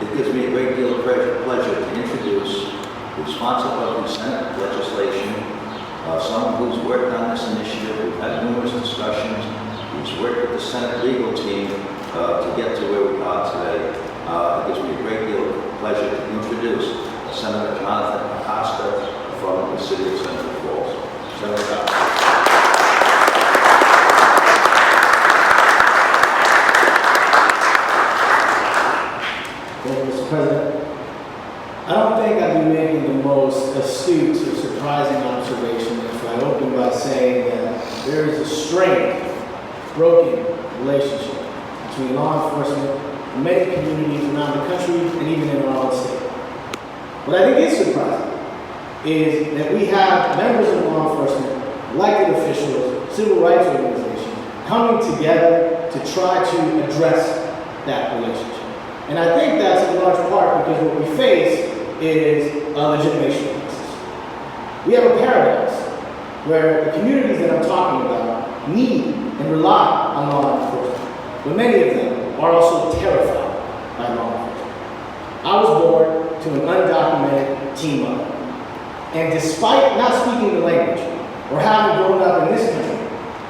It gives me a great deal of pleasure to introduce the sponsor of the Senate legislation, someone who's worked on this initiative. We've had numerous discussions. He's worked with the Senate legal team to get to where we are today. It gives me a great deal of pleasure to introduce Senator Jonathan Acosta from the city of Central Falls. Senator Acosta. Mr. President, I don't think I'd be making the most astute or surprising observation if I open by saying that there is a strained, broken relationship between law enforcement and many communities around the country and even in our own state. What I think is surprising is that we have members of law enforcement, elected officials, civil rights organizations coming together to try to address that relationship. And I think that's in large part because what we face is a legitimation crisis. We have a paradox where the communities that I'm talking about need and rely on law enforcement, but many of them are also terrified by law enforcement. I was born to an undocumented teen mother, and despite not speaking the language or having grown up in this country,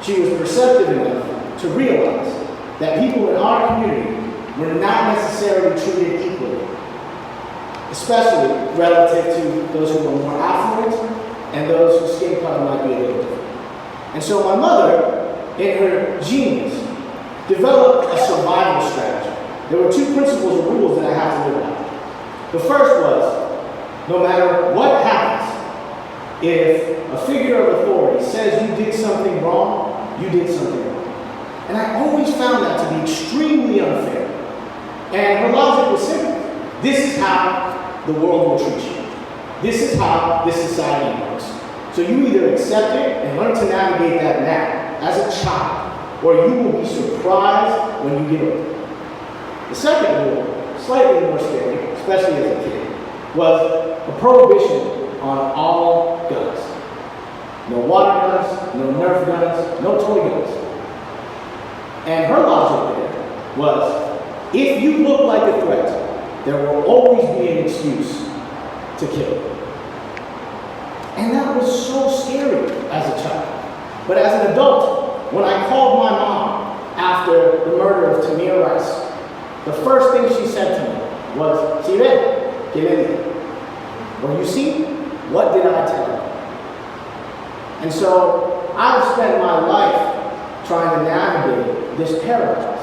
she was perceptive enough to realize that people in our community were not necessarily treated equally, especially relative to those who were more affluent and those whose skin color might be a little different. And so my mother, in her genius, developed a survival strategy. There were two principles or rules that I have to live by. The first was, no matter what happens, if a figure of authority says you did something wrong, you did something wrong. And I always found that to be extremely unfair. And her logic was simple. This is how the world will treat you. This is how this society works. So you either accept it and learn to navigate that now as a child, or you will be surprised when you get older. The second rule, slightly more scary, especially as a kid, was a prohibition on all guns. No water guns, no Nerf guns, no toy guns. And her logic there was, if you look like a threat, there will always be an excuse to kill. And that was so scary as a child. But as an adult, when I called my mom after the murder of Tamir Rice, the first thing she said to me was, "Si ve, que le dije?" Well, you see, what did I tell you? And so I've spent my life trying to navigate this paradox.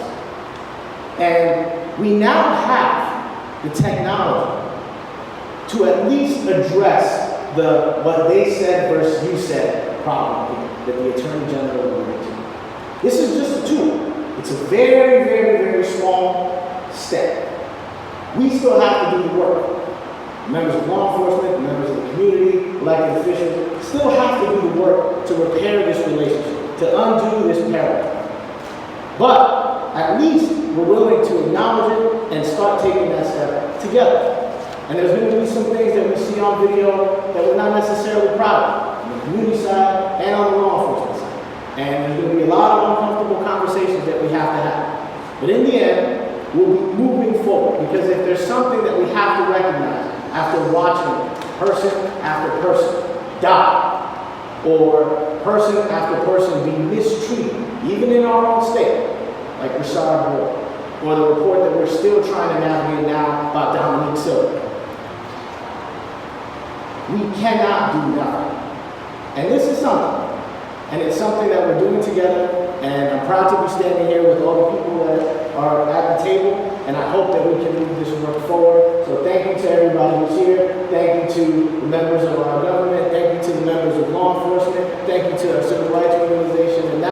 And we now have the technology to at least address the what they said versus you said problem that the Attorney General alluded to. This is just a tool. It's a very, very, very small step. We still have to do the work. Members of law enforcement, members of the community, elected officials, still have to do the work to repair this relationship, to undo this paradigm. But at least we're willing to acknowledge it and start taking that step together. And there's going to be some things that we see on video that we're not necessarily proud of, on the community side and on the law enforcement side. And there's going to be a lot of uncomfortable conversations that we have to have. But in the end, we'll be moving forward, because if there's something that we have to recognize after watching person after person die, or person after person be mistreated, even in our own state, like Rashad Moore, or the report that we're still trying to navigate now about Dominique Silva. We cannot do nothing. And this is something. And it's something that we're doing together. And I'm proud to be standing here with all the people that are at the table. And I hope that we can move this work forward. So thank you to everybody who's here. Thank you to the members of our